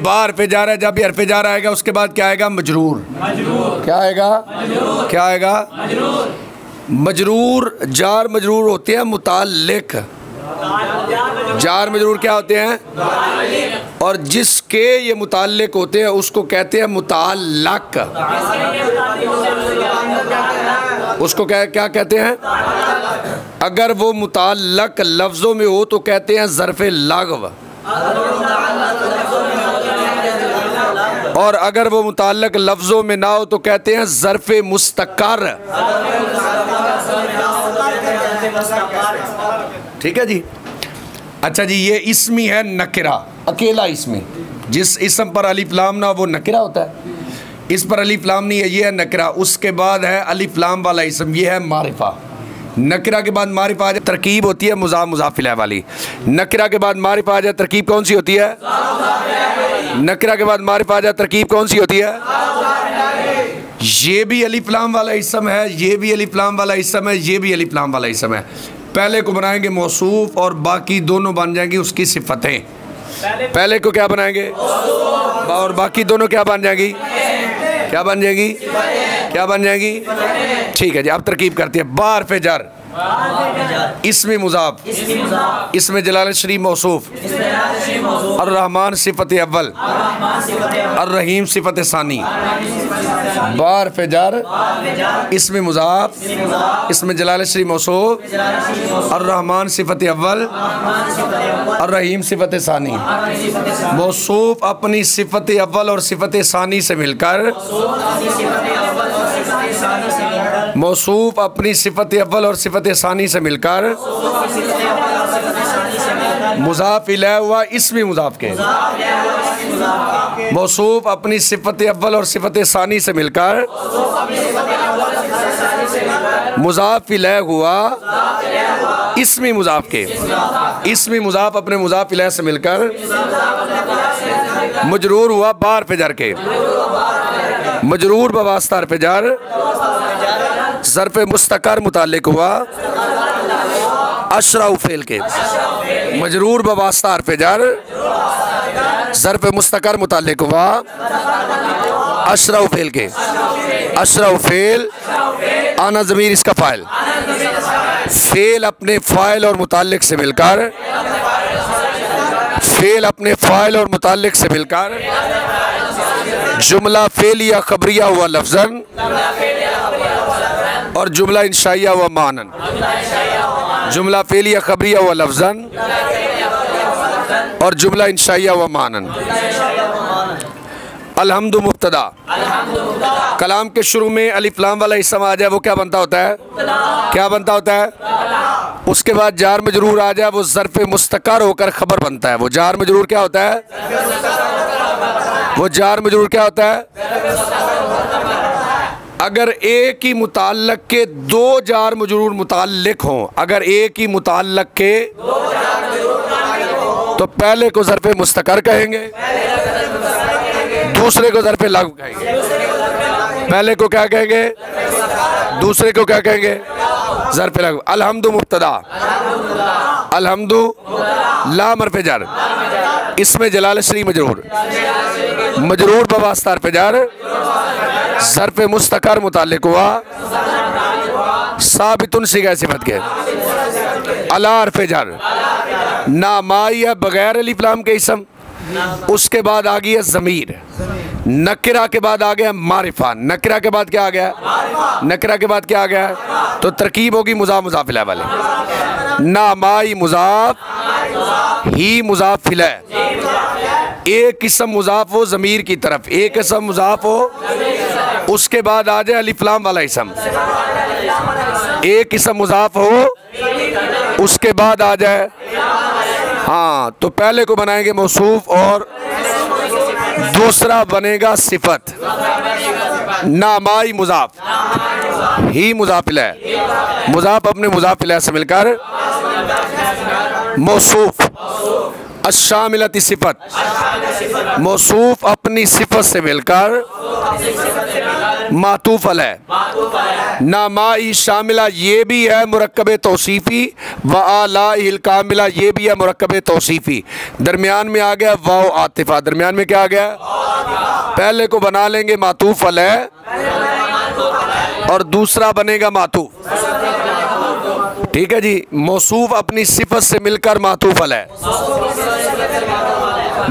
बार पे जा रहा है, जब ये हरफ जार आएगा उसके बाद क्या आएगा? मजरूर। क्या आएगा? क्या आएगा? मजरूर। जार मजरूर होते हैं मुताल्लिक। जार मजरूर क्या होते हैं? और जिसके ये मुताल्लिक होते हैं उसको कहते हैं मुताल्लक। उसको क्या कहते हैं? अगर वो मुताल्लक लफ्ज़ों में हो तो कहते हैं ज़र्फ़े लागव, और अगर वो मुताल्लक लफ्ज़ों में ना हो तो कहते हैं ज़र्फ़े मुस्तक़र। ठीक है जी। अच्छा जी, ये इसमी है नकिरा, अकेला इसमी। जिस इसम पर अलिफ लाम ना वो नकिरा होता है, इस पर अलिफ लाम नहीं है, ये है नकिरा। उसके बाद है अलिफ लाम वाला इसम, ये है मारिफा। नकिरा के बाद मारिफा आ जाए, तरकीब होती है मुज़ाफ मुज़ाफ इलैह वाली। नकिरा के बाद मारिफा आ जाए, तरकीब कौन सी होती है? नकिरा के बाद मारिफा आ जाए, तरकीब कौन सी होती है? ये भी अलिफ लाम वाला इसम है, ये भी अलिफ लाम वाला इसम है, ये भी अलिफ लाम वाला इसम है। पहले को बनाएंगे मौसूफ और बाकी दोनों बन जाएंगी उसकी सिफतें। पहले को क्या बनाएंगे? और बाकी दोनों क्या बन जाएंगी? क्या बन जाएगी? क्या बन जाएगी? ठीक है जी। अब तरकीब करती है। बार पे जर, इसमें मुज़ाफ, इसमें जलाल शरीफ मौसूफ, अर्रहमान सिफत अव्वल, अर्रहीम सिफत सानी। बार पे जर, इसमें मुज़ाफ, इसमें जलाल शरीफ मौसूफ, अर्रहमान सिफत अव्वल, अर्रहीम सिफत सानी। मौसूफ अपनी सिफत अव्वल और सिफत सानी से मिलकर, मौसूफ अपनी सिफत अव्वल और सिफत सानी से मिलकर मुज़ाफ इलैह हुआ इसमें मुज़ाफ के। मौसूफ अपनी सिफत अव्वल और सिफत सानी से मिलकर मुज़ाफ इलैह हुआ इसमें मुज़ाफ के। इसमें मुज़ाफ अपने मुज़ाफ इलैह से मिलकर मजरूर हुआ बार पे जर के। मजरूर बवास्ता पे जर ज़र्फ़े मुस्तक़र मुताल्लिक हुआ अशरा फ़ेल के। मजरूर बवास्ता पे जर ज़र्फ़े मुस्तक़र मुताल्लिक हुआ अशरा फ़ेल के। अशरा फ़ेल आना ज़मीर इसका फ़ाइल। फ़ेल अपने फ़ाइल और मुताल्लिक से मिलकर, फ़ेल अपने फ़ाइल और मुताल्लिक से मिलकर जुमला फ़ेलिया ख़बरिया हुआ लफ्ज़न और जुमला इंशाइया हुआ मानन। जुमला फ़ेलिया ख़बरिया हुआ लफ्ज़न और जुमला इंशाइया हुआ मानन। अलहम्दु मुब्तदा। कलाम के शुरू में अलिफ लाम वाला इसम आ जाए वो क्या बनता होता है? क्या बनता होता है? उसके बाद जार मजरूर आ जाए वो ज़र्फ़े मुस्तक़र होकर खबर बनता है। वो जार मजरूर क्या होता है? वो जार मजरूर क्या होता है? अगर एक ही मुताल्लक के दो जार मजरूर मुताल्लिक हों, अगर एक ही मुताल्लक के तो पहले को ज़र्फ़े मुस्तक़र कहेंगे, दूसरे को ज़र्फ़े लागू कहेंगे। पहले को क्या कहेंगे? दूसरे को क्या कहेंगे? ज़र्फ़े लागू। अलहम्दु मुब्तदा, अलहम्दु ला मरफ़े जर, इसमें जलाल शरीफ मजरूर, मजरूर बवास्ता पे जर ज़र्फ़े मुस्तक़र मुताल्लिक हुआ साबितुन सिगा सिफत के। अला हरफ़े जर नामाई है बगैर अलिफ लाम के इसम। उसके बाद आ गई है ज़मीर। नकिरा के बाद आ गया मारिफा। नकिरा के बाद क्या आ गया? नकिरा के बाद क्या आ गया? तो तरकीब होगी मुज़ाफ मुज़ाफ इलैह वाले। नामाई मुज़ाफ, ही मुज़ाफ इलैह। एक किस्म मुज़ाफ हो ज़मीर की तरफ, एक किस्म मुज़ाफ हो, उसके बाद आ जाए अलिफ लाम वाला इसम। एक किस्म मुज़ाफ हो, उसके बाद आ जाए, हाँ, तो पहले को बनाएंगे मौसूफ और दूसरा बनेगा सिफत। नामाई मुज़ाफ, ही मुज़ाफ इलैह। मुज़ाफ अपने मुज़ाफ इलैह से मिलकर मौसूफ, अशामिलती सिफत, मौसूफ अपनी सिफत से मिलकर मातूफ अलैह। नामाई शामिला ये भी है मुरक्कब तौसीफ़ी, व आलाइल कामिला ये भी है मुरक्कब तौसीफ़ी। दरमियान में आ गया वाव आतिफा, दरमियान में क्या आ गया? पहले को बना लेंगे मातूफ अलैह और दूसरा बनेगा मातूफ। ठीक है जी। मौसूफ अपनी सिफत से मिलकर मातूफ अलैह,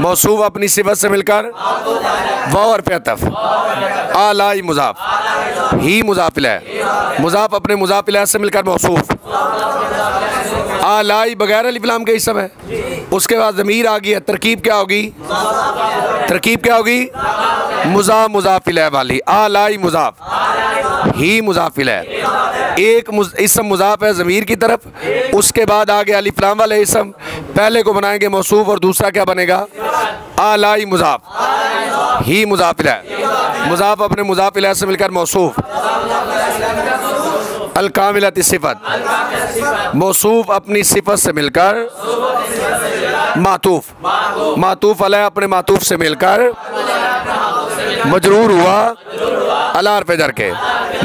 मौसूफ अपनी सिफत से मिलकर वाव हर्फ अतफ, आलाई मुजाफ, ही मुजाफ इलैह, मुजाफ अपने मुजाफ इलैह से मिलकर मौसूफ, आलाई बगैर अलिफ लाम के इसम है। उसके बाद ज़मीर आ गई है, तरकीब क्या होगी? तरकीब क्या होगी? मुजाफ मुजाफ इलैह वाली, आलाई मुजाफ, ही मुजाफ इलैह। एक इसम मुजाफ है ज़मीर की तरफ, उसके बाद आ गया अलिफ लाम वाले इसम, पहले को बनाएंगे मौसूफ और दूसरा क्या बनेगा? आलाई मुजाफ, ही मुजाफ इलैह, मुजाफ अपने मुजाफ इलैह से मिलकर मौसूफ। अल कामिलती सिफत, मौसूफ अपनी सिफत से मिलकर मातूफ, मातूफ अलैह अपने मातूफ से मिलकर मजरूर हुआ अला हर्फ जर के,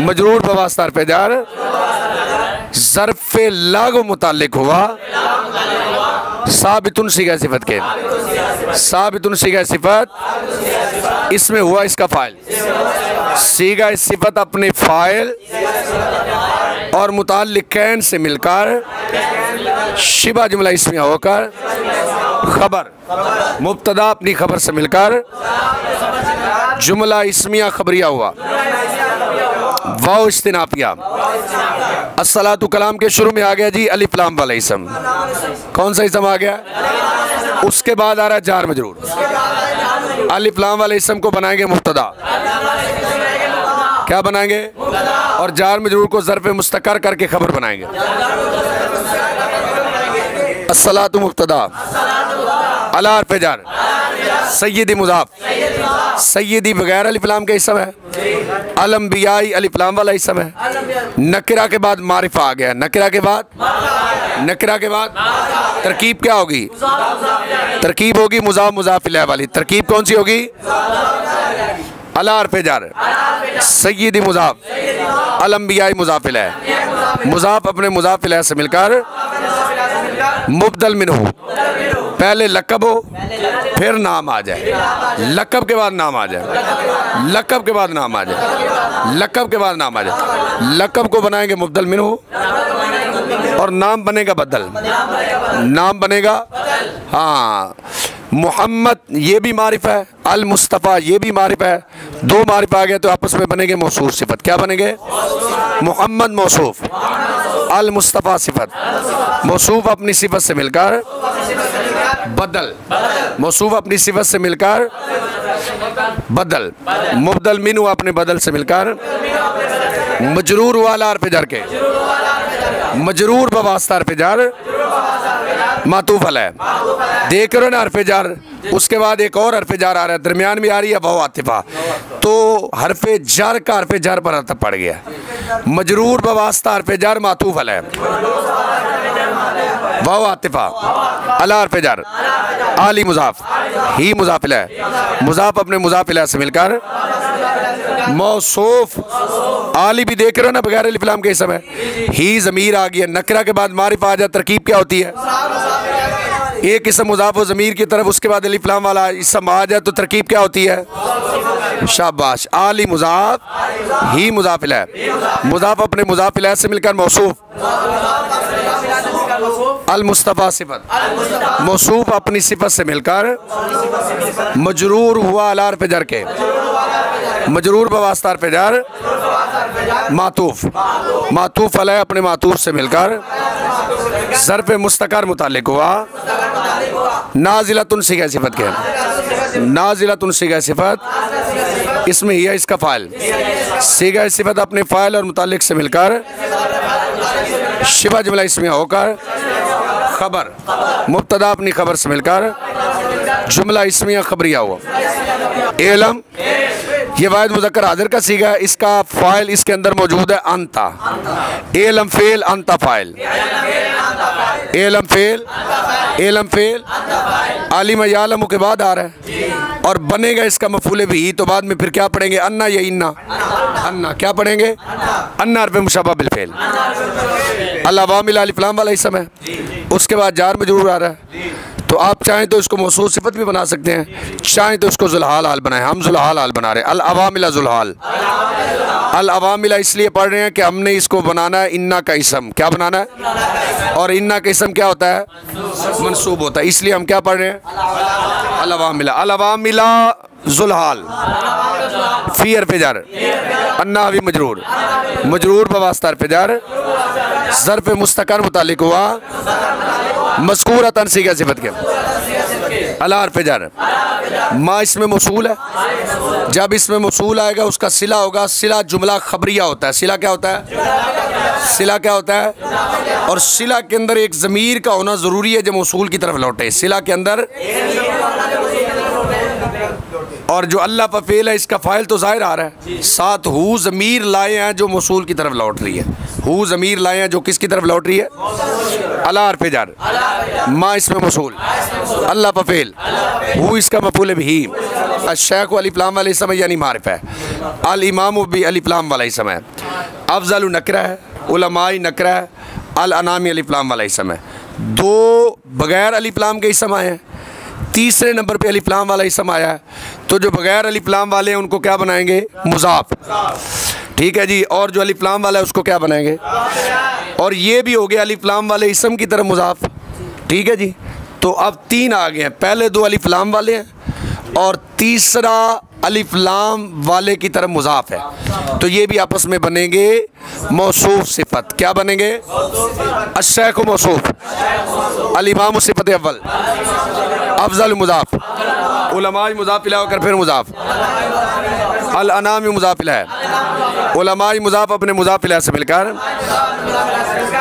मजरूर बवास्ता हर्फ जर, ज़र्फ़ लागो मुताल्लिक हुआ साबितुन सीगा सिफत के, साबितुन सीगा सिफत इसमें हुआ इसका फ़ाइल, सीगा सिफत अपने फ़ाइल और मुताल्लिक़ैन से मिलकर शिबा जुमला इसमिया होकर खबर, मुब्तदा अपनी खबर से मिलकर जुमला इसमिया खबरिया हुआ, वाव इस्तिनाफिया। अस्सलातु कलाम के शुरू में आ गया जी अलिफ लाम वाला इसम, कौन सा इसम आ गया? उसके बाद आ रहा है जार मजरूर। अलिफ लाम वाले इसम को बनाएंगे मुब्तदा, क्या बनाएंगे? और जार मजरूर को ज़र्फ़ मुस्तकर करके खबर बनाएंगे। अस्सलातु मुब्तदा, अला हर्फ जार, सय्यदी मुज़ाफ, सय्यदी बगैर अलिफ लाम का इसम है, अल अंबियाई अलिफ लाम वाला इसम है। नकिरा के बाद मारिफा आ गया, नकिरा के बाद, नकिरा के बाद तरकीब क्या होगी? तरकीब होगी मुज़ाफ मुज़ाफ इलैह वाली। तरकीब कौन सी होगी? अला हर्फ जार, सय्यदी मुज़ाफ, अल अंबियाई मुज़ाफ इलैह, मुज़ाफ अपने मुज़ाफ इलैह से मिलकर मुबदल मिन्हु, पहले लक़ब हो फिर नाम आ जाए, लक़ब के बाद नाम आ जाए, लक़ब के बाद नाम आ जाए, लक़ब के बाद नाम आ जाए। लक़ब को बनाएंगे मुबदल मिन्हु और नाम बनेगा बदल, नाम बनेगा, हाँ। मोहम्मद ये भी मारिफ है, अल मुस्तफ़ा ये भी मारिफ है, दो मारिफ आ गए तो आपस में बनेंगे मौसूफ सिफत। क्या बनेंगे? मोहम्मद मौसूफ, अल मुस्तफ़ा सिफत, मौसूफ अपनी सिफत से मिलकर बदल, मौसूफ अपनी सिफत से मिलकर बदल, मुबदल मिन्हु अपने बदल से मिलकर मजरूर वाला हर्फ जार के, मजरूर बवास्ता हर्फ जार मातूफ अलैह। देख रहे हो ना हर्फ जार, उसके बाद एक और हर्फ जार आ रहा है, दरमियान में आ रही है वाव आतिफा, तो हर्फ जार का हर्फ जार पर अर्थ पड़ गया। मजरूर बवास्ता हर्फ जार मातूफ अलैह, वाव आतिफा, अला हर्फ जार, आली मुजाफ, ही मुजाफ इलैह, मुजाफ अपने मुजाफ इलैह से मिलकर मौसूफ। आली भी देख रहे हो ना बगैर अलिफ लाम के इसम है। ही ज़मीर आ गया, नकरा के बाद मारिफा आ जाए, तरकीब क्या होती है? एक इसम मुजाफ व ज़मीर की तरफ, उसके बाद अलिफ लाम वाला इसम आ जाए तो तरकीब क्या होती है? शाबाश। आली मुजाफ, ही मुजाफ इलैह, मुजाफ अपने मुजाफ इलैह से मिलकर मौसूफ। अल मुस्तफ़ा सिफत, मौसूफ अपनी सिफत से मिलकर मजरूर हुआ अला हर्फ जार के, मजरूर बवास्ता हर्फ जार मातूफ, मातूफ अलैह अपने मातूफ से मिलकर ज़र्फ़ मुस्तकर मुताल्लिक हुआ नाज़िलतुन सीगा सिफत के, नाज़िलतुन सीगा सिफत इसमें ही है इसका फ़ाइल, सीगा सिफत अपने फ़ाइल और मुताल्लिक से मिलकर शिबा जुमला इसमें होकर खबर, मुब्तदा अपनी खबर से मिलकर जुमला इसमिया खबरिया हुआ। इल्म ये वाहिद मुज़क्कर हाज़िर का सीगा है, इसका फ़ाइल इसके अंदर मौजूद है अंता, एलम फेल अंता फ़ाइल, एलम फेल, एलम फेल आलिम यालम के बाद आ रहा है और बनेगा इसका मफूल भी, तो बाद में फिर क्या पढ़ेंगे, अन्ना या इन्ना, अन्ना क्या पढ़ेंगे, अन्ना अरब मुशब्बह बिल फेल, अल अवामिल अलिफ लाम वाला इसम है, उसके बाद जार मजरूर आ रहा है। तो आप चाहें तो इसको मौसूल सिफत भी बना सकते हैं, चाहें तो इसको ज़ुलहाल हाल बनाएं। हम ज़ुलहाल हाल बना रहे हैं, अल अवामिला ज़ुलहाल, अल अवामिला इसलिए पढ़ रहे हैं कि हमने इसको बनाना है इन्ना का इसम, क्या बनाना है, और इन्ना का इसम क्या होता है, मंसूब होता है, इसलिए हम क्या पढ़ रहे हैं, अल अवामिला, अल अवामिला ज़ुलहाल फ़ी हर्फ़ जर, अन्ना भी मजरूर, मजरूर बवास्ता हर्फ़ जर, ज़र्फ़ मुस्तक़र मुतालिक हुआ मज़कूरा तनसीगा सिफत के, अला हर्फ़ जर, मा इसमें मौसूल है, जब इसमें मौसूल आएगा उसका सिला होगा, सिला जुमला खबरिया होता है, सिला क्या होता है, सिला क्या होता है, और सिला के अंदर एक ज़मीर का होना ज़रूरी है जो मौसूल की तरफ लौटे, सिला के अंदर, और जो अल्लाह पर फेल है इसका फ़ाइल तो ज़ाहिर आ रहा है, साथ हु ज़मीर लाए हैं जो मौसूल की तरफ लौट रही है, हु ज़मीर लाए हैं जो किसकी तरफ लौट रही है, अला हर्फ़ जर, मा इसमें मौसूल, अल्लाह पर फेल, हु इसका मफूल भी, अश-शेख अलिफ लाम वाला इसम यानी मारिफ़ है, अल इमाम भी अलिफ लाम वाला इसम है, अफ़ज़ल नकरा है, उलमाई नकरा है, अल अनामी अलिफ लाम वाला इसम है। दो बग़ैर अलिफ लाम के इसम आए हैं, तीसरे नंबर पे अलिफ लाम वाला इसम आया है, तो जो बग़ैर अलिफ लाम वाले हैं उनको क्या बनाएंगे, मुज़ाफ़, ठीक है जी, और जो अलिफ लाम वाला है उसको क्या बनाएंगे, और ये भी हो गया अलिफ लाम वाले इसम की तरफ मुज़ाफ़, ठीक है जी। तो अब तीन आ गए हैं, पहले दो अलिफ लाम वाले हैं और तीसरा अलिफ लाम वाले की तरफ मुज़ाफ़ है, तो ये भी आपस में बनेंगे मौसूफ सिफत, क्या बनेंगे, अश-शेख मौसूफ, अल इमाम सिफत अव्वल, अफ़ज़ल मुज़ाफ़, उलमा मुज़ाफ़ इला होकर फिर मुज़ाफ़, अल अनाम मुज़ाफ़ इला है, उलमा मुज़ाफ़ अपने मुज़ाफ़ इला से मिलकर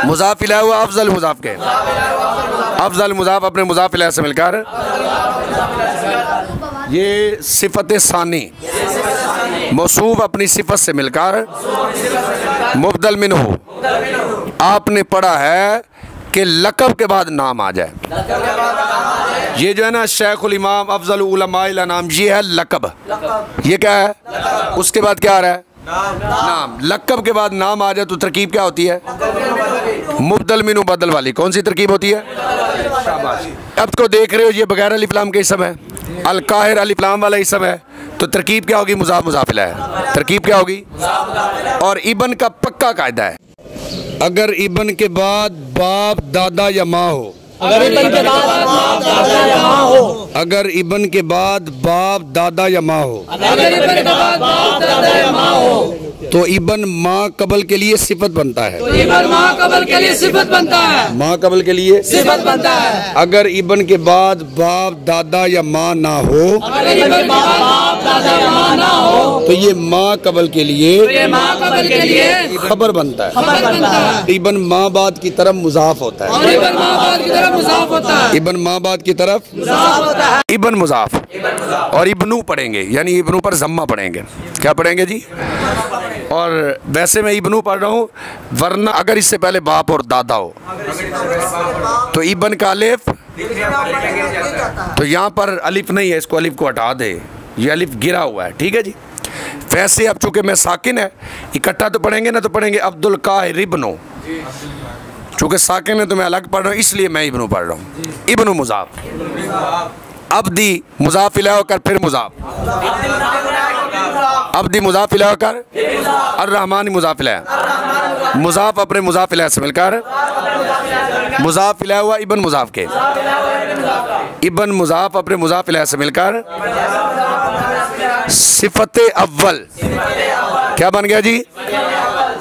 मुज़ाफ़ इला हुआ अफ़ज़ल मुज़ाफ़ के, अफ़ज़ल मुज़ाफ़ अपने मुज़ाफ़ इला से मिलकर, ये सिफत सानी मौसूफ अपनी सिफत से मिलकर, मुबदल मिन्हु आपने पढ़ा है कि लक़ब के बाद नाम आ जाए, ये जो है ना शेखुल इमाम अफ़ज़ल उलमाइल अनाम, ये है लक़ब, ये क्या है, उसके बाद क्या आ रहा है, नाम, लक़ब के बाद नाम आ जाए तो तरकीब क्या होती है, मुबदल मिन्हु बदल वाली, कौन सी तरकीब होती है, अब तो देख रहे हो ये बगैर अलिफ लाम के इसम है, अल काहिर अलिफ लाम वाला इसम है, तो तरकीब क्या होगी, मुज़ाफ़ मुज़ाफ़ इला है, तरकीब क्या होगी, और इबन का पक्का कायदा है, अगर इबन के बाद बाप दादा या माँ हो, अगर इबन के बाद बाप दादा या माँ हो, अगर इबन के बाद बाप दादा या माँ हो, अगर इबन के बाद बाप दादा या माँ हो, तो इबन माँ कबल के लिए सिफत बनता है, तो इबन माँ कबल के लिए सिफत बनता है, माँ कबल के लिए सिफत बनता है। अगर इबन के बाद बाप दादा या माँ ना हो, अगर इबन के बाद बाप दादा या माँ ना हो, तो ये माँ कबल के लिए, माँ कबल के लिए खबर बनता है, खबर बनता है। इबन माँ बाद की तरफ मुज़ाफ़ होता है, और इबन माँ बाद की तरफ मुज़ाफ़ होता है, इबन माँ बाद की तरफ मुज़ाफ़ होता है, इबन मुज़ाफ़, और इब्नू पढ़ेंगे, यानी इब्नू पर ज़म्मा पढ़ेंगे, क्या पढ़ेंगे जी, और वैसे मैं इब्नू पढ़ रहा हूँ, वरना अगर इससे पहले बाप और दादा हो तो इबन का अलिफ, तो यहाँ पर अलिफ नहीं है, इसको अलिफ को हटा दे, ये अलिफ गिरा हुआ है, ठीक है जी। वैसे अब चूँकि मैं साकिन है, इकट्ठा तो पढ़ेंगे ना, तो पढ़ेंगे अब्दुल काहिर इब्नो, चूँकि साकिन है तो मैं अलग पढ़ रहा हूँ, इसलिए मैं इब्नू पढ़ रहा हूँ, इब्नु मुज़ाफ़, अब्दी मुज़ाफ़ इला होकर फिर मुज़ाफ़, अब्दी मुज़ाफ़ इला होकर, अर्रहमान मुज़ाफ़ इला, मुज़ाफ़ अपने मुज़ाफ़ इला से मिलकर, मुज़ाफ़ इला हुआ इबन मुज़ाफ़ के, इबन मुज़ाफ़ अपने मुज़ाफ़ इला से मिलकर, सिफ़त अव्वल क्या बन गया जी,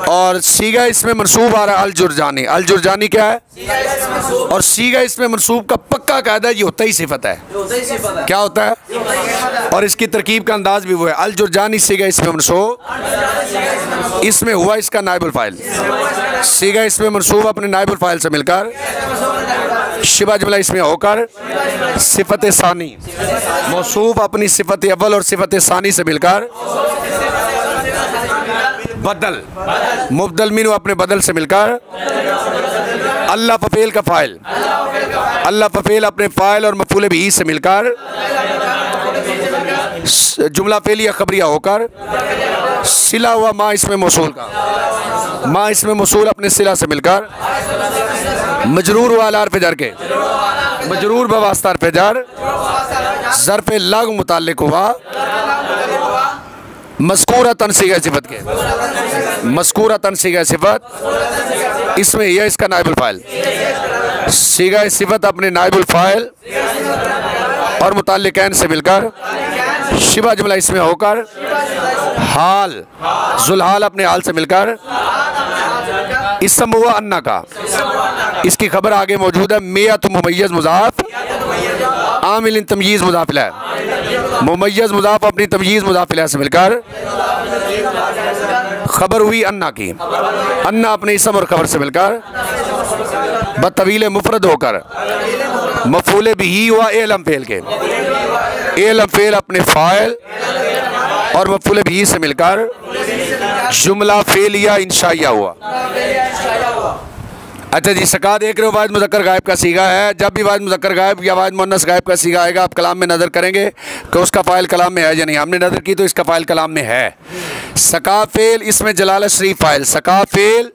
और सीगा इसमें मनसूब आ रहा है अल जुरजानी, अल जुरजानी क्या है, और सीगा इसमें मनसूब का पक्का कायदा ये होता ही सिफत है, क्या होता है, और इसकी तरकीब का अंदाज भी वो है, अल जुरजानी सीगा इसमें मनसूब, इसमें हुआ इसका नाइबुल फ़ाइल, सीगा इसमें मनसूब अपने नाइबुल फ़ाइल से मिलकर, शिबा जुमला इसमें होकर सिफत सानी, मौसूफ अपनी सिफत अव्वल और सिफत सानी से मिलकर बदल, मुबदल मिन अपने बदल से मिलकर अल्लाह फफेल का फ़ाइल, अल्लाह फफेल अपने फ़ाइल और मफूल भी से मिलकर जुमला फेलिया खबरिया होकर सिला हुआ माँ इसमें मौसूल का, माँ इसमें मौसूल अपने सिला से मिलकर मजरूर हुआ अलार जर के, मजरूर बवास्तार पे जर ज़र्फ़ लग मुताल्लिक़ हुआ मज़कूरा तनसीगा सिफत के, मज़कूरा तनसीगा सिफत इसमें यह इसका नाइबुल फ़ाइल, सीगा सिफत अपने नाइबुल फ़ाइल और मुताल्लिक़ैन से मिलकर शिबा जुमला इसमें होकर हाल, जुलहाल अपने हाल से मिलकर इसम हुआ अन्ना का, इसकी खबर आगे मौजूद है। मियत मुमय्यज़ मुज़ाफ़ आमिल तमयीज़ मुज़ाफ़िला, मुमय्यज़ मुज़ाफ़ अपनी तमयीज़ मुज़ाफ़िला से मिलकर खबर हुई अन्ना की, अन्ना अपने इसम और खबर से मिलकर बतवील मुफरद होकर मफूल बिही हुआ एलम फेल के, एलम फेल अपने फ़ाइल और मफूल बिही से मिलकर जुमला फेलिया इंशाइया हुआ। अच्छा जी, सका देख रहे हो वाहिद मुज़क्कर गायब का सीगा है। जब भी वाहिद मुज़क्कर गायब या वाहिद मुअन्नस गायब का सीगा आएगा आप कलाम में नज़र करेंगे कि उसका फ़ाइल कलाम में है या नहीं। हमने नज़र की तो इसका फ़ाइल कलाम में है। सका फेल इसमें जलाल शरीफ फ़ाइल, सका फेल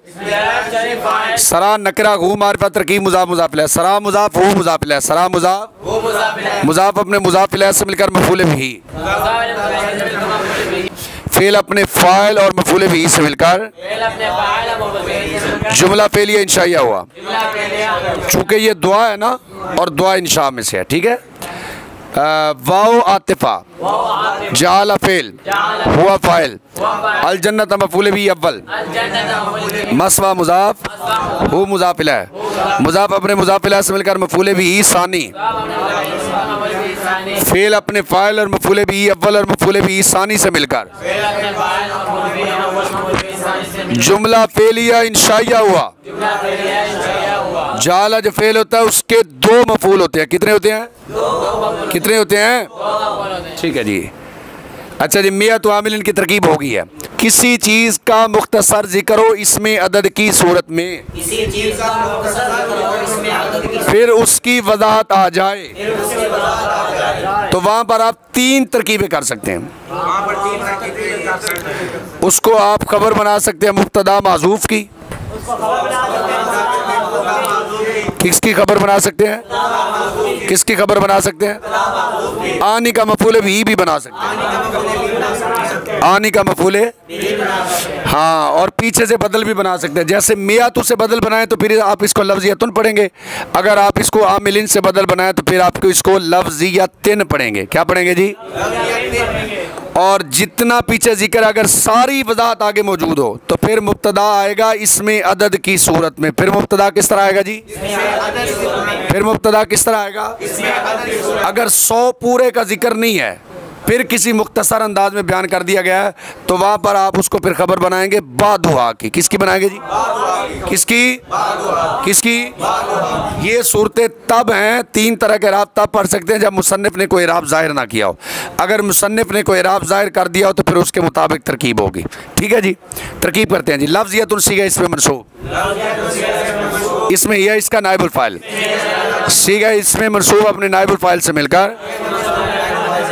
सरा नकरा हु मारिफत तरकीब मुज़ाफ़ मुज़ाफ़िल, सरा मुज़ाफ़ हु मुज़ाफ़िल, सरा मुज़ाफ़ मुज़ाफ़ अपने मुज़ाफ़िल से मिलकर मफूल भी, फेल अपने फ़ाइल और मफूल भी से मिलकर जुमला फेलिया इंशाइया हुआ। चूँकि ये दुआ है ना और दुआ इंशा में से है, ठीक है। वाओ आतिफा जाला फेल हुआ फ़ाइल, अल जन्नत मफूल भी अव्वल, मसवा मुज़ाफ़ हु मुज़ाफ़िल है, मुज़ाफ़ अपने मुज़ाफ़िल से मिलकर मफूल भी सानी, फेल अपने फ़ाइल और मफूल भी अव्वल और मफूल भी सानी से मिलकर जुमला फेलिया इंशाइया हुआ। जाला जो फेल होता है उसके दो मफूल होते हैं, कितने होते हैं? कितने होते हैं? ठीक है जी। अच्छा जी, मिया तो आमिल की तरकीब हो गई है। किसी चीज़ का मुख्तसर जिक्र हो इसमें अदद की सूरत में, फिर उसकी वजाहत आ जाए तो वहाँ पर आप तीन तरकीबें कर सकते हैं। उसको आप खबर बना सकते हैं मुब्तदा माज़ूफ की, किसकी खबर बना सकते हैं? किसकी खबर बना सकते हैं? आनी का मफूल भी बना सकते हैं, आनी का मफूल, हाँ, और पीछे से बदल भी बना सकते हैं। जैसे मियातु से बदल बनाए तो फिर आप इसको लफ्ज़ियतुन पढ़ेंगे, अगर आप इसको आमिलिन से बदल बनाए तो फिर आपको इसको लफ्ज़ियतिन पढ़ेंगे। क्या पढ़ेंगे जी? और जितना पीछे जिक्र अगर सारी वजाहत आगे मौजूद हो तो फिर मुब्तदा आएगा इसमें अदद की सूरत में। फिर मुब्तदा किस तरह आएगा जी? फिर मुब्तदा किस तरह आएगा? अगर 100 पूरे का जिक्र नहीं है फिर किसी मुख्तसर अंदाज में बयान कर दिया गया है तो वहाँ पर आप उसको फिर खबर बनाएंगे बादुआ की। किसकी बनाएंगे जी? किसकी? किसकी? ये सूरतें तब हैं, तीन तरह के इराब तब पढ़ सकते हैं जब मुसन्निफ ने कोई इराब ज़ाहिर ना किया हो। अगर मुसन्निफ ने कोई इराब ज़ाहिर कर दिया हो तो फिर उसके मुताबिक तरकीब होगी। ठीक है जी, तरकीब करते हैं जी। लफ्ज़ियतुन सीगा इसमें मनसूब, इसमें यह इसका नाइबुल फ़ाइल, सीगा इसमें मनसूब अपने नाइबुल फ़ाइल से मिलकर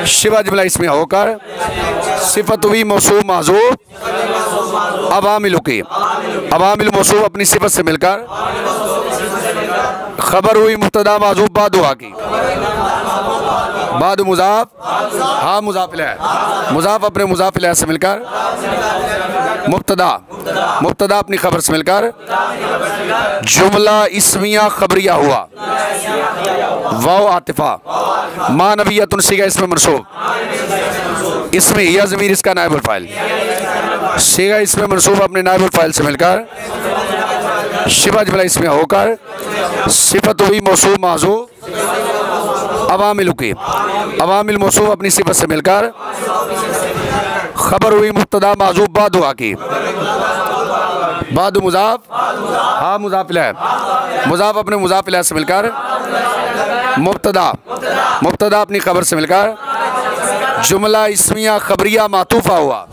शिबा जुमला इसमें होकर सिफत हुई मौसूफ माज़ूफ अवामिल की, अवामिल मौसूफ अपनी सिफत से मिलकर खबर हुई मुब्तदा माज़ूफ बादुआ की, बाद मुज़ाफ़ हाँ मुज़ाफ़िल है, मुज़ाफ़ अपने मुज़ाफ़िल से मिलकर मुब्तदा, मुब्तदा अपनी खबर से मिलकर जुमला इस्मिया खबरिया हुआ। वाओ आतिफा मानवियतुन सीगा इसमें मनसूब, इसमें यह ज़मीर इसका नाइबुल फ़ाइल, सीगा इसमें मनसूब अपने नाइबुल फ़ाइल से मिलकर शिबा जुमला इसमें होकर सिफत हुई मौसूफ माज़ूफ अवामिल की, अवामिल मौसूफ अपनी सिफत से मिलकर खबर हुई मुब्तदा माज़ूफ बाद हुआ की, बाद मुज़ाफ हाँ मुज़ाफ इलैह, मुज़ाफ अपने मुज़ाफ इलैह से मिलकर मुब्तदा, मुब्तदा अपनी खबर से मिलकर जुमला इस्मिया खबरिया मातूफ़ा हुआ,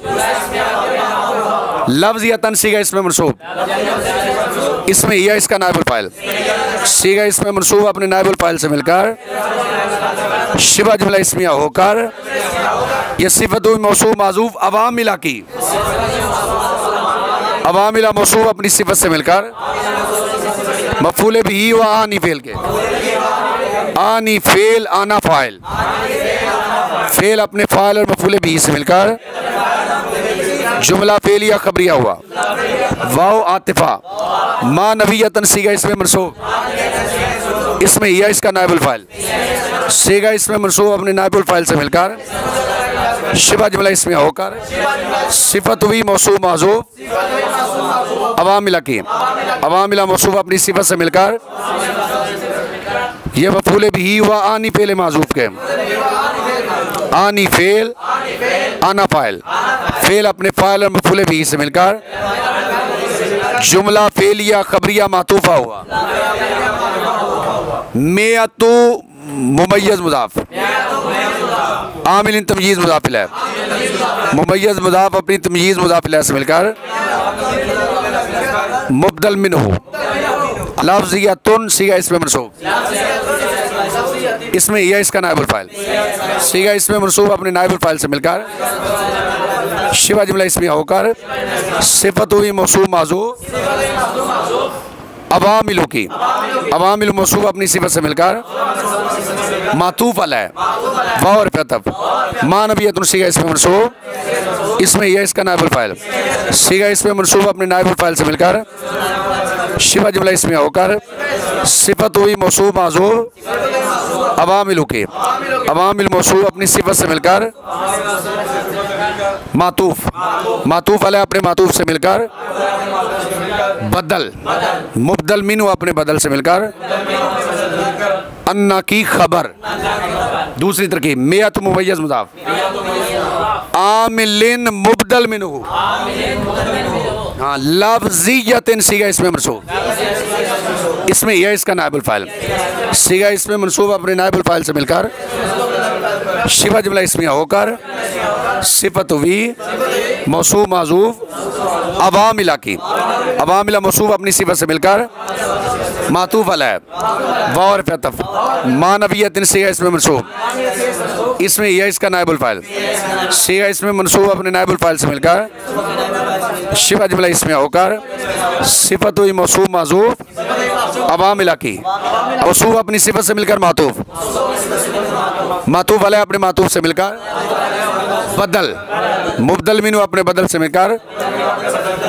लफ्ज़ या तन सीगा इसमें मनसूब, इसमें या इसका नाइबुल फ़ाइल, सीगा इसमें मनसूब अपने नाइबुल फ़ाइल से मिलकर शिबा जुमला इस्मिया होकर यह सिफ़त मौसूफ माज़ूफ अवामिला की, अवामिला मौसूफ अपनी सिफ़त से मिलकर मफ़ूल बिही व आनी फ़ेल के, आनी फ़ेल आना फ़ाइल, फ़ेल अपने फ़ाइल और मफ़ूल बिही से मिलकर जुमला फ़ेलिया खबरिया हुआ, वाव आतिफ़ा मा नबीयतन सीगा इसमें मनसूब, इसमें या इसका नाइबुल फ़ाइल, सीगा इसमें मनसूब अपने नाइबुल फ़ाइल से मिलकर शिबा जुमला इसमें होकर सिफ़त हुई मौसूफ माज़ूफ अवामिला की, अवामिला मौसूफ अपनी सिफ़त से मिलकर यह मफ़ूल बिही हुआ आनी फ़ेल माज़ूफ के, आनी फ़ेल आना फ़ाइल, फ़ेल अपने फ़ाइल और मफ़ूल बिही से मिलकर जुमला फ़ेलिया खबरिया मातूफ़ा हुआ, मेअतु मुमय्यज़ मुज़ाफ़, आमिल तमयीज़ मुज़ाफ़ इलैह, मुमय्यज़ मुज़ाफ़ अपनी तमयीज़ मुज़ाफ़ इलैह से मिलकर मुबदल मिन्हु, लफ्ज़ या तुन सीगा इसमें मनसूब, इसमें या इसका नाइबुल फ़ाइल, सीगा इसमें मनसूब अपने नाइबुल फ़ाइल से मिलकर शिबा जुमला इसमें होकर सिफ़त हुई मौसूफ माज़ूफ अवामिलु की, अवामिल मौसूफ अपनी सिफ़त से मिलकर मातूफ़ अलैह वाव और अतफ़ मा नबीयतुन सीगा इसमें मनसूब, इसमें यह इसका नाइबुल फ़ाइल, सीगा इसमें मनसूब अपने नाइबुल फ़ाइल से मिलकर शिबा जुमला इसमें होकर सिफ़त हुई मौसूफ माज़ूफ अवामिलु की, अवामिल मौसूफ अपनी सिफ़त से मिलकर मातूफ़, मातूफ़ अलैह अपने मातूफ़ से मिलकर बदल, मुबदल मिन्हु अपने बदल से मिलकर अन्ना की खबर, दूसरी तरकीब मेअत मुमय्यज़ मुज़ाफ़ आमिलिन मुबदल मिन्हु, हाँ लफ्ज़ियतिन सीगा इसमें मनसूब, इसमें यह इसका नाइबुल फ़ाइल, सीगा इसमें मनसूब अपने नाइबुल फ़ाइल से मिलकर शिबा जुमला इसमें होकर सिफ़त हुई मौसूफ माज़ूफ अवामिला की, अवामिला मौसूफ अपनी सिफ़त से मिलकर मातूफ़ अलैह वाव और अतफ़ मा नबीयतिन सीगा इसमें मनसूब, इसमें यह इसका नाइबुल फ़ाइल, सीगा इसमें मनसूब अपने नाइबुल फ़ाइल से मिलकर शिबा जुमला इसमें होकर सिफ़त हुई मौसूफ माज़ूफ अवामिला की, मौसूफ अपनी सिफ़त से मिलकर मातूफ़, मातूफ़ अलैह अपने मातूफ़ से मिलकर बदल, मुबदल मिन्हु अपने बदल से मिलकर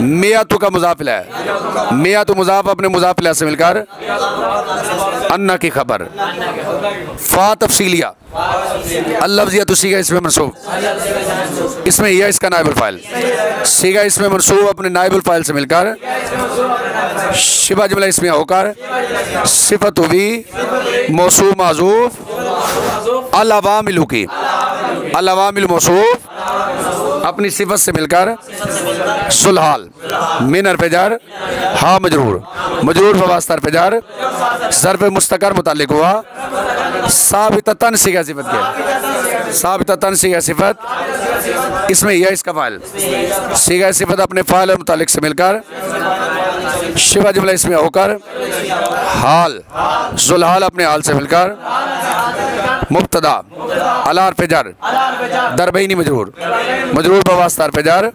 मेअतु का मुज़ाफ़ इलैह, मेअतु मुज़ाफ़ अपने मुज़ाफ़ इलैह से मिलकर अन्ना की खबर, फ़ा तफ़सीलिया अल-लफ़्ज़ियतु सीगा इसमें मनसूब, इसमें यह इसका नाइबुल फ़ाइल, सीगा इसमें मनसूब अपने नाइबुल फ़ाइल से मिलकर शिबा जुमला इसमें होकर सिफ़त हुई मौसूफ माज़ूफ अल-अवामिलु की, अल-अवामिल मौसूफ अपनी सिफ़त से मिलकर सुलहाल मिन हर्फ़-ए-जर हा मजरूर, मजरूर बवास्ता हर्फ़-ए-जर ज़र्फ़ मुस्तक़र मुताल्लिक़ हुआ साबिततन सीगा सिफ़त के, साबिततन सीगा सिफ़त, इसमें यह इसका फ़ाइल, सीगा सिफ़त अपने फ़ाइल और मुताल्लिक़ से मिलकर शिबा जुमला इसमें होकर हाल ज़ुलहाल अपने हाल से मिलकर मुब्तदा अला हर्फ़-ए-जर दरबैनी मजरूर, मजरूर बवास्ता हर्फ़-ए-जर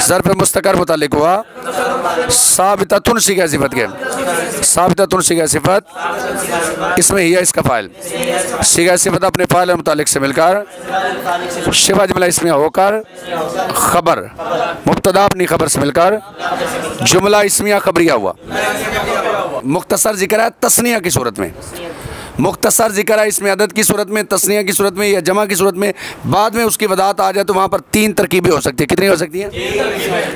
ज़र्फ़ मुस्तक़र मुताल्लिक़ हुआ साबिततुन सीगा सिफ़त के, साबिततुन सीगा सिफ़त, इसमें यह इसका फ़ाइल, सीगा सिफ़त अपने फ़ाइल और मुताल्लिक़ से मिलकर शिबा जुमला इसमें होकर खबर मुब्तदा अपनी खबर से मिलकर जुमला इस्मिया खबरिया हुआ, मुख्तसर ज़िक्र है तस्निया की सूरत में, मुख्तसर जिक्र है इसमें अदद की सूरत में, तस्निया की सूरत में या जमा की सूरत में, बाद में उसकी वजाहत आ जाए तो वहाँ पर 3 तरकीबें हो सकती है। कितनी हो सकती हैं?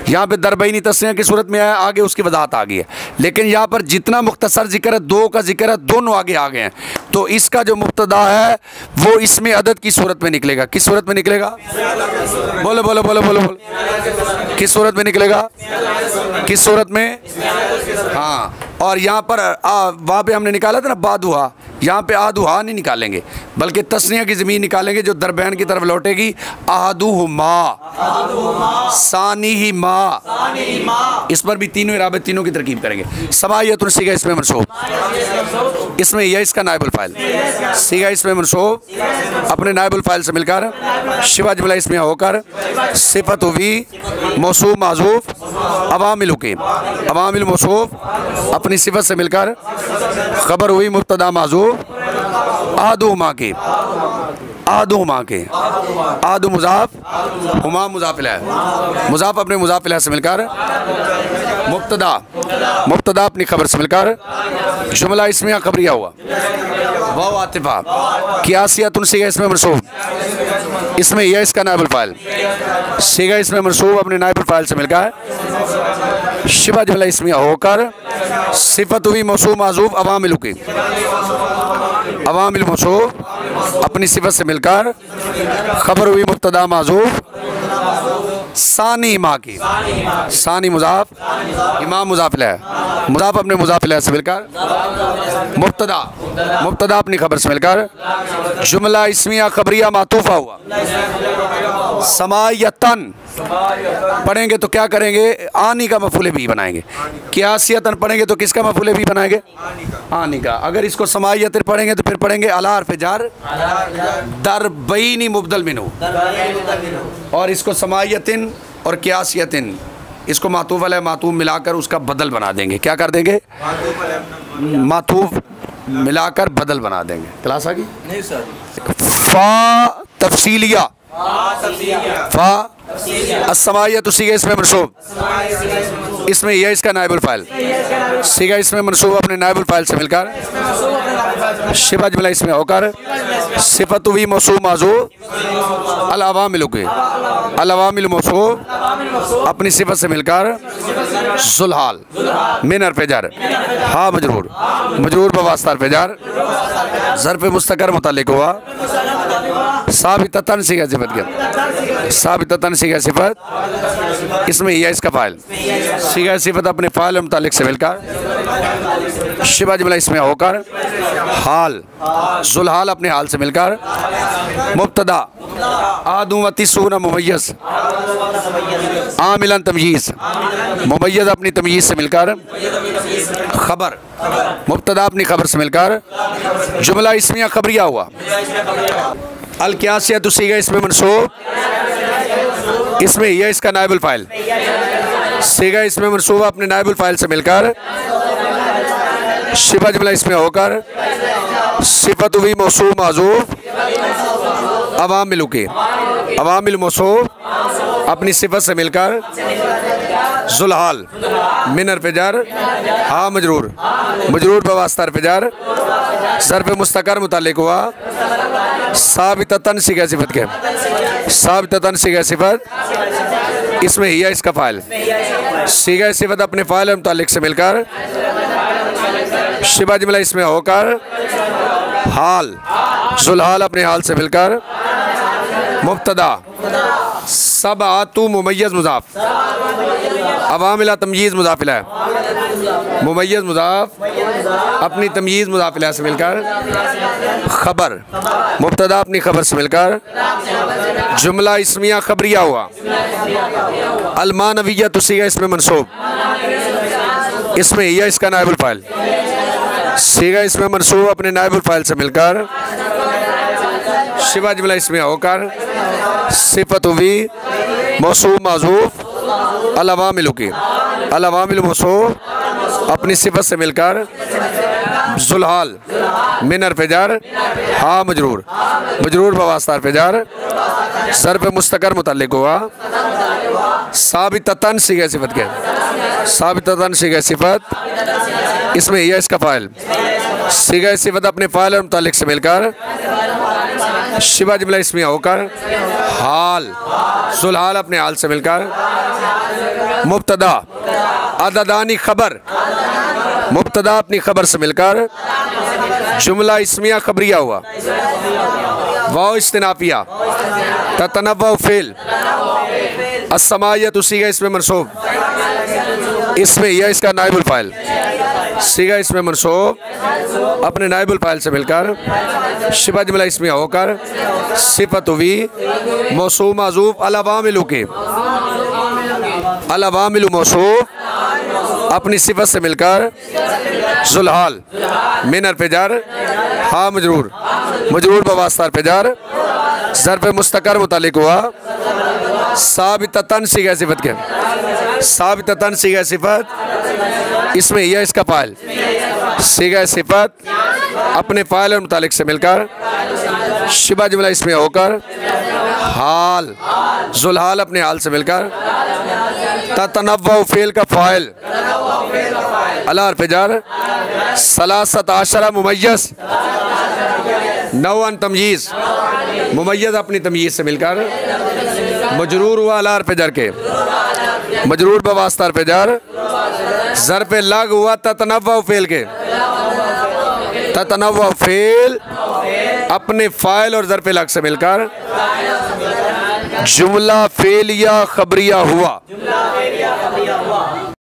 यहाँ पे दरबैनी तस्निया की सूरत में आया, आगे उसकी वजाहत आ गई है। लेकिन यहाँ पर जितना मुख्तसर जिक्र है, 2 का जिक्र है, दोनों आगे आ गए हैं। तो इसका जो मुब्तदा है वो इसमें अदद की सूरत में निकलेगा। किस सूरत में निकलेगा? बोलो बोलो बोलो बोलो बोलो। किस सूरत में निकलेगा? किस सूरत में? हाँ, और यहाँ पर वहाँ पे हमने निकाला था ना बादुहा, यहाँ पे आदुहा नहीं निकालेंगे बल्कि तस्निया की ज़मीन निकालेंगे जो दरबैन की तरफ लौटेगी। आहदुहुमा सानिहिमा, इस पर भी तीनों इराबे, तीनों की तरकीब करेंगे। सबायतुन सीगा इसमें मनसूब, इसमें यह इसका नायबुल फाइल। सीगा इसमें मनसूब अपने नायबुल फाइल से मिलकर, शिवा जुमला इसमें होकर, सिफत हुई मौसूफ माज़ूफ, अवामिल के अवामिल मौसूफ अपनी सिफत से मिलकर, खबर हुई मुब्तदा माज़ूफ, आदुहुमा के आदुहुमा के आदु मुज़ाफ, हुमा मुज़ाफ इलैह, मुज़ाफ अपने मुज़ाफ इलैह से मिलकर, मुब्तदा अपनी खबर से मिलकर, जुमला इसमें खबरिया हुआ, वाव आतिफा, कियासियतुन सीगा इसमें मनसूब, इसमें यह इसका नायबुल फाइल। सीगा इसमें मनसूब अपने नायबुल फाइल से मिलकर, शिबा जुमला इसमें होकर, सिफत हुई मौसूफ माज़ूफ, अवामिल के अवामिल मौसूफ अपनी सिफत से मिलकर, खबर हुई मुब्तदा माज़ूफ, सानी माँ की, सानी मुज़ाफ, इमाम मुज़ाफ इलैह, मुज़ाफ अपने मुज़ाफ इलैह से मिलकर, मुब्तदा अपनी खबर से मिलकर, जुमला इस्मिया खबरिया मातूफ़ा हुआ। समायतन पढ़ेंगे तो क्या करेंगे? आनी का मफूल भी बनाएंगे। कियासियतन पढ़ेंगे तो किसका मफूल भी बनाएंगे? आनी का। अगर इसको समायतन पढ़ेंगे तो फिर पढ़ेंगे अला हर्फ जार दरबैनी मुबदल मिनहु, और इसको समायतन और कियासियतन, इसको मातूफ़ अलैह मातूफ़ मिलाकर उसका बदल बना देंगे। क्या कर देंगे? मातूफ़ मिलाकर बदल बना देंगे। क्लास आ गई? नहीं सर। फा तफसीलिया, फा अस्समायतु सीगा इसमें मनसूब, इसमें यह इसका नायबुल फाइल। सीगा इसमें मनसूब अपने नायबुल फाइल से मिलकर, शिबा जुमला इसमें होकर, सिफत हुई मौसूफ माज़ूफ, अल अवामिल के अल-अवामिल मौसूफ अपनी सिफत से मिलकर, ज़ुलहाल मिन हर्फ़ जार, हाँ मजरूर, मजरूर बवास्ता हर्फ़ जार, ज़र्फ़ मुस्तकर मुतल्लिक़ हुआ, साबिततन सीगा सिफत के साबिततन सीगा सिफत, इसमें यह इसका फाइल। सीगा सिफत अपने फाइल मुतालिक से मिलकर, शिबा जुमला इसमें होकर, हाल ज़ुलहाल अपने हाल से मिलकर, मुब्तदा आदुमतिसून मुमय्यज़, आमिलन तमयीज़, मुमय्यज़ अपनी तमयीज़ से मिलकर, खबर मुब्तदा अपनी खबर से मिलकर, जुमला इसमिया खबरिया हुआ। अल कियासियतु सीगा इसमें मनसूब, इसमें यह इसका नायबुल फाइल। सीगा इसमें मनसूब अपने नायबुल फाइल से मिलकर, शिबा जुमला इसमें होकर, सिफत हुई मौसूफ माज़ूफ, अवामिल के अवामिल मौसूफ अपनी सिफत से मिलकर, ज़ुलहाल मिन हर्फ़ जार, हाँ मजरूर, मजरूर बवास्ता हर्फ़ जार, ज़र्फ़ मुस्तकर मुतल्लिक़ हुआ, साबिततन सीगा सिफत के साबिततन सीगा सिफत, इसमें यह इसका फाइल। सीगा सिफत अपने फाइल मुतालिक से मिलकर, शिबा जुमला इसमें होकर, हाल ज़ुलहाल अपने हाल से मिलकर, मुब्तदा सबआतु मुमय्यज़ मुज़ाफ, अवामिला तमयीज़ मुज़ाफ इलैह, मुमय्यज़ मुज़ाफ अपनी तमयीज़ मुज़ाफ इलैह से मिलकर, खबर मुब्तदा अपनी खबर से मिलकर, जुमला इस्मिया खबरिया हुआ। अलमानविय्यतु सीगा इसमें मनसूब, इसमें यह इसका नायबुल फाइल। सीगा इसमें मनसूब अपने नायबुल फाइल से मिलकर, शिबा जुमला इसमें होकर, सिफत हुई मौसूफ माज़ूफ, अल-अवामिल के अल-अवामिल मौसूफ अपनी सिफत से मिलकर जुलहाल मिन हर्फ जार हा मजरूर मजरूर बवास्ता हर्फ जार ज़र्फ़ मुस्तकर मुतल्लिक़ हुआ साबिततन सीगा सिफत के साबिततन सीगा सिफत इसमें यह इसका फ़ाइल सीगा सिफत अपने फ़ाइल और मुतालिक से मिलकर शिबा जुमला इसमिया होकर हाल जुलहाल अपने हाल से मिलकर मुब्तदा अददानी खबर मुब्तदा अपनी खबर से मिलकर जुमला इसमिया खबरिया हुआ वाव इस्तिनाफिया ततनव्वु फ़िल अस्समायत सीगा इसमें मनसूब इसमें यह इसका नाइबुल फ़ाइल सीगा इसमें मनसूब अपने नाइबुल फ़ाइल से मिलकर शिबा जुमला इसमिया होकर सिफ़त हुई मौसूफ़ माज़ूफ़ अल-अवामिलु के अल-अवामिलु मौसूफ़ अपनी सिफ़त से मिलकर जुलहाल मिन हर्फ जार हा मजरूर मजरूर बवास्ता हर्फ जार ज़र्फ़ मुस्तकर मुतालिक हुआ साबिततन सीगा सिफत के साबिततन सीगा सिफत इसमें यह इसका फ़ाइल सीगा सिफत अपने फ़ाइल और मुतालिक से मिलकर शिबा जुमला इसमें होकर हाल जुलहाल अपने हाल से मिलकर ततनव्वु फ़ेल का फ़ाइल अला हर्फ जार सलासत आशरा मुमय्यज़ नौअन तमयीज़ मुमय्यज़ अपनी तमयीज़ से मिलकर मजरूर हुआ अला हर्फ जार के मजरूर बवास्ता हर्फ जार ज़र्फ़ लग हुआ ततनव्वु फ़ेल के ततनव्वु फ़ेल अपने फ़ाइल और ज़र्फ़ लग से मिलकर जुमला फ़ेलिया खबरिया हुआ